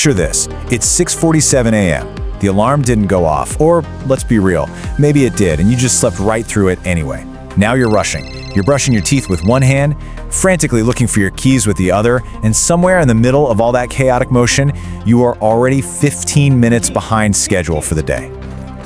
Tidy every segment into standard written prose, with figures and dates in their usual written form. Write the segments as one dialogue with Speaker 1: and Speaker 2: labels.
Speaker 1: Picture this, it's 6:47 a.m. The alarm didn't go off, or let's be real, maybe it did and you just slept right through it anyway. Now you're rushing. You're brushing your teeth with one hand, frantically looking for your keys with the other, and somewhere in the middle of all that chaotic motion, you are already 15 minutes behind schedule for the day.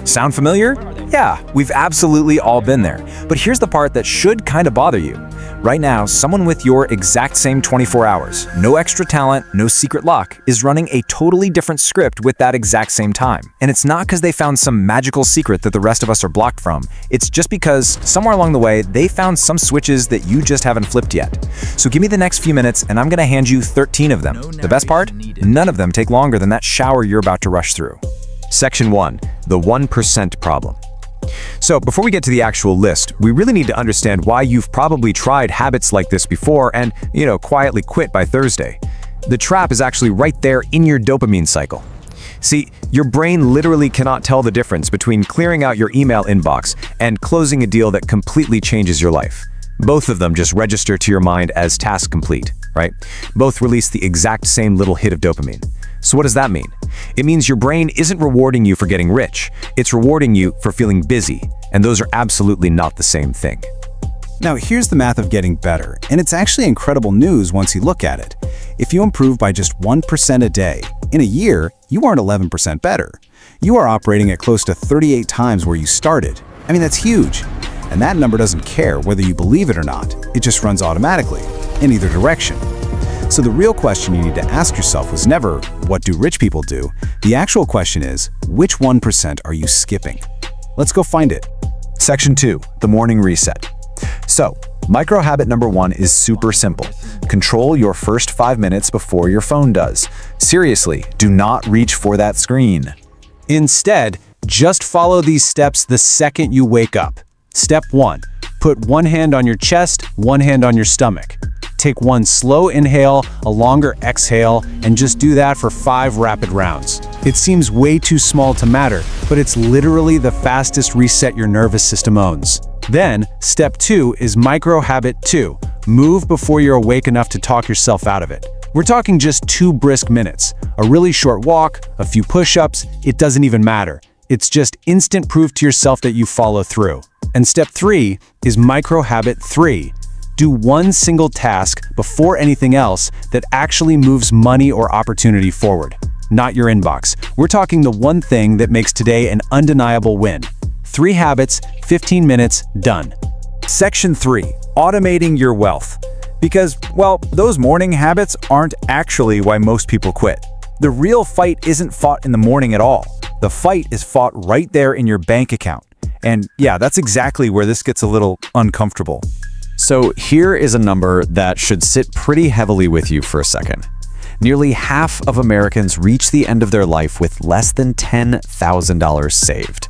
Speaker 2: Sound familiar? Yeah, we've absolutely all been there. But here's the part that should kind of bother you. Right now, someone with your exact same 24 hours, no extra talent, no secret luck, is running a totally different script with that exact same time. And it's not because they found some magical secret that the rest of us are blocked from. It's just because somewhere along the way, they found some switches that you just haven't flipped yet. So give me the next few minutes and I'm gonna hand you 13 of them. The best part? None of them take longer than that shower you're about to rush through.
Speaker 3: Section 1. The 1% problem. So before we get to the actual list, we really need to understand why you've probably tried habits like this before and, quietly quit by Thursday. The trap is actually right there in your dopamine cycle. See, your brain literally cannot tell the difference between clearing out your email inbox and closing a deal that completely changes your life. Both of them just register to your mind as task complete, right? Both release the exact same little hit of dopamine. So what does that mean? It means your brain isn't rewarding you for getting rich. It's rewarding you for feeling busy, and those are absolutely not the same thing.
Speaker 1: Now here's the math of getting better, and it's actually incredible news once you look at it. If you improve by just 1% a day, in a year, you aren't 11% better. You are operating at close to 38 times where you started. I mean, that's huge. And that number doesn't care whether you believe it or not. It just runs automatically, in either direction. So the real question you need to ask yourself was never, what do rich people do? The actual question is, which 1% are you skipping? Let's go find it.
Speaker 3: Section 2. The morning reset. So, micro habit number 1 is super simple. Control your first 5 minutes before your phone does. Seriously, do not reach for that screen.
Speaker 1: Instead, just follow these steps the second you wake up. Step 1. Put one hand on your chest, one hand on your stomach. Take one slow inhale, a longer exhale, and just do that for 5 rapid rounds. It seems way too small to matter, but it's literally the fastest reset your nervous system owns. Then, step 2 is micro habit 2. Move before you're awake enough to talk yourself out of it. We're talking just 2 brisk minutes. A really short walk, a few push-ups, it doesn't even matter. It's just instant proof to yourself that you follow through. And step 3 is micro habit 3. Do one single task before anything else that actually moves money or opportunity forward. Not your inbox. We're talking the one thing that makes today an undeniable win. 3 habits, 15 minutes, done.
Speaker 2: Section 3. Automating your wealth. Because, well, those morning habits aren't actually why most people quit. The real fight isn't fought in the morning at all. The fight is fought right there in your bank account. And yeah, that's exactly where this gets a little uncomfortable.
Speaker 3: So here is a number that should sit pretty heavily with you for a second. Nearly half of Americans reach the end of their life with less than $10,000 saved.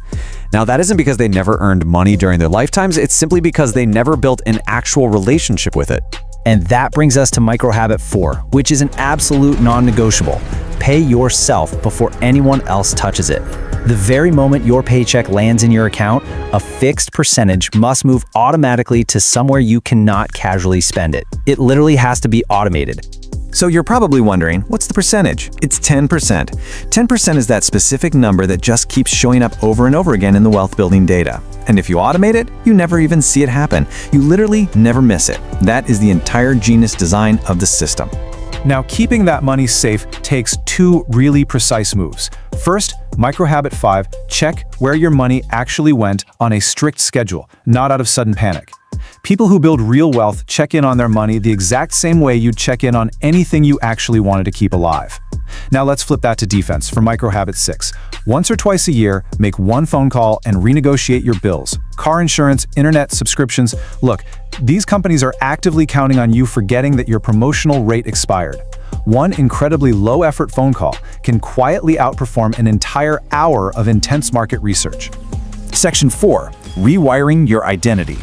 Speaker 3: Now, that isn't because they never earned money during their lifetimes, it's simply because they never built an actual relationship with it.
Speaker 4: And that brings us to micro habit 4, which is an absolute non-negotiable. Pay yourself before anyone else touches it. The very moment your paycheck lands in your account, a fixed percentage must move automatically to somewhere you cannot casually spend it. It literally has to be automated.
Speaker 3: So you're probably wondering, what's the percentage? It's 10%. 10% is that specific number that just keeps showing up over and over again in the wealth building data. And if you automate it, you never even see it happen. You literally never miss it. That is the entire genius design of the system.
Speaker 1: Now, keeping that money safe takes 2 really precise moves. First, micro habit 5, check where your money actually went on a strict schedule, not out of sudden panic. People who build real wealth check in on their money the exact same way you'd check in on anything you actually wanted to keep alive. Now let's flip that to defense for micro habit 6. Once or twice a year, make one phone call and renegotiate your bills. Car insurance, internet subscriptions. Look, these companies are actively counting on you forgetting that your promotional rate expired. One incredibly low-effort phone call can quietly outperform an entire hour of intense market research.
Speaker 2: Section 4. Rewiring your identity.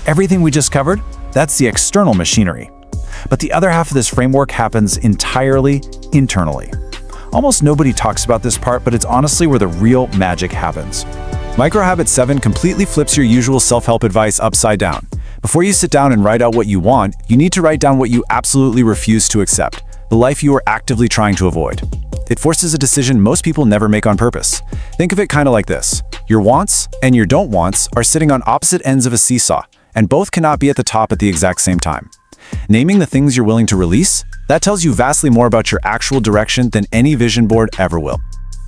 Speaker 2: Everything we just covered, that's the external machinery. But the other half of this framework happens entirely internally. Almost nobody talks about this part, but it's honestly where the real magic happens. Micro habit 7 completely flips your usual self-help advice upside down. Before you sit down and write out what you want, you need to write down what you absolutely refuse to accept.
Speaker 1: the life you are actively trying to avoid. It forces a decision most people never make on purpose. Think of it kind of like this. Your wants and your don't wants are sitting on opposite ends of a seesaw, and both cannot be at the top at the exact same time. Naming the things you're willing to release, that tells you vastly more about your actual direction than any vision board ever will.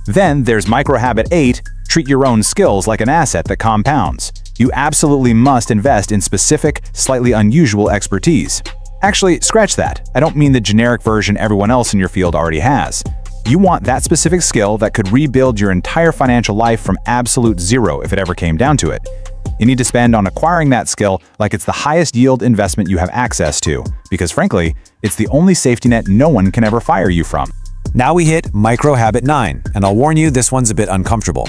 Speaker 5: Then there's microhabit 8, treat your own skills like an asset that compounds. You absolutely must invest in specific, slightly unusual expertise. Actually, scratch that. I don't mean the generic version everyone else in your field already has. You want that specific skill that could rebuild your entire financial life from absolute zero if it ever came down to it. You need to spend on acquiring that skill like it's the highest yield investment you have access to, because frankly, it's the only safety net no one can ever fire you from.
Speaker 3: Now we hit micro habit 9, and I'll warn you, this one's a bit uncomfortable.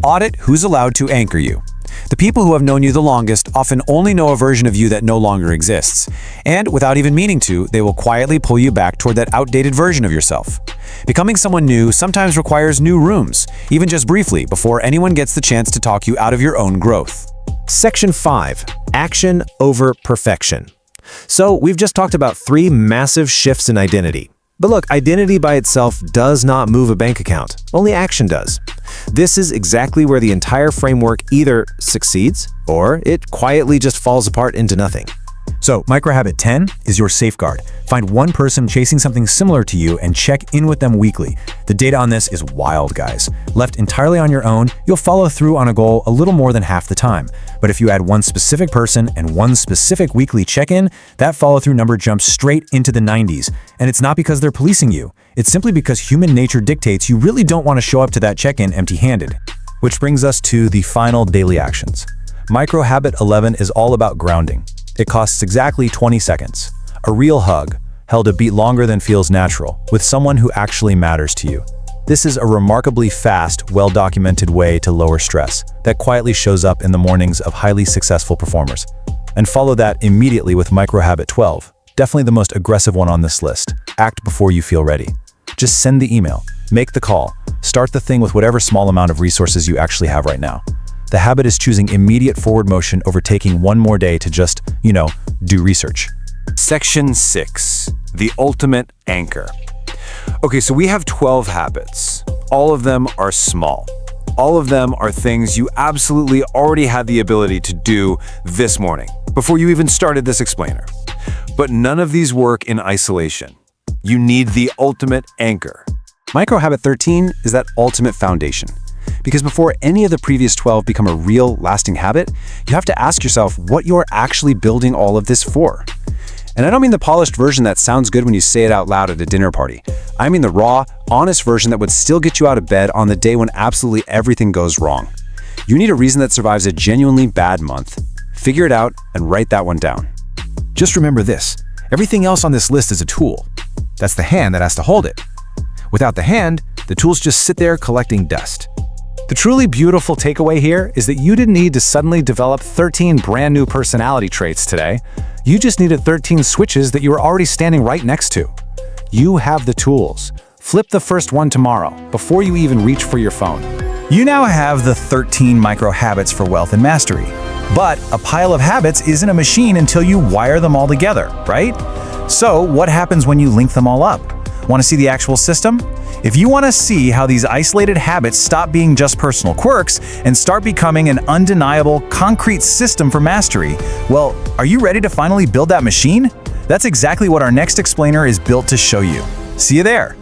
Speaker 3: Audit who's allowed to anchor you. The people who have known you the longest often only know a version of you that no longer exists. And without even meaning to, they will quietly pull you back toward that outdated version of yourself. Becoming someone new sometimes requires new rooms, even just briefly, before anyone gets the chance to talk you out of your own growth.
Speaker 6: Section 5. Action over perfection. So we've just talked about 3 massive shifts in identity. But look, identity by itself does not move a bank account. Only action does. This is exactly where the entire framework either succeeds or it quietly just falls apart into nothing.
Speaker 2: So, microhabit 10 is your safeguard. Find one person chasing something similar to you and check in with them weekly. The data on this is wild, guys. Left entirely on your own, you'll follow through on a goal a little more than half the time. But if you add one specific person and one specific weekly check-in, that follow-through number jumps straight into the 90s. And it's not because they're policing you. It's simply because human nature dictates you really don't want to show up to that check-in empty-handed. Which brings us to the final daily actions. Microhabit 11 is all about grounding. It costs exactly 20 seconds. A real hug, held a beat longer than feels natural, with someone who actually matters to you. This is a remarkably fast, well-documented way to lower stress that quietly shows up in the mornings of highly successful performers. And follow that immediately with microhabit 12, definitely the most aggressive one on this list. Act before you feel ready. Just send the email, make the call, start the thing with whatever small amount of resources you actually have right now. The habit is choosing immediate forward motion over taking one more day to just, do research.
Speaker 3: Section 6, the ultimate anchor. Okay, so we have 12 habits. All of them are small. All of them are things you absolutely already had the ability to do this morning, before you even started this explainer. But none of these work in isolation. You need the ultimate anchor.
Speaker 1: Microhabit 13 is that ultimate foundation. Because before any of the previous 12 become a real, lasting habit, you have to ask yourself what you're actually building all of this for. And I don't mean the polished version that sounds good when you say it out loud at a dinner party. I mean the raw, honest version that would still get you out of bed on the day when absolutely everything goes wrong. You need a reason that survives a genuinely bad month. Figure it out and write that one down.
Speaker 5: Just remember this, everything else on this list is a tool. That's the hand that has to hold it. Without the hand, the tools just sit there collecting dust.
Speaker 1: The truly beautiful takeaway here is that you didn't need to suddenly develop 13 brand new personality traits today. You just needed 13 switches that you were already standing right next to. You have the tools. Flip the first one tomorrow, before you even reach for your phone.
Speaker 5: You now have the 13 micro habits for wealth and mastery. But a pile of habits isn't a machine until you wire them all together, right? So what happens when you link them all up? Want to see the actual system? If you want to see how these isolated habits stop being just personal quirks and start becoming an undeniable, concrete system for mastery, well, are you ready to finally build that machine? That's exactly what our next explainer is built to show you. See you there!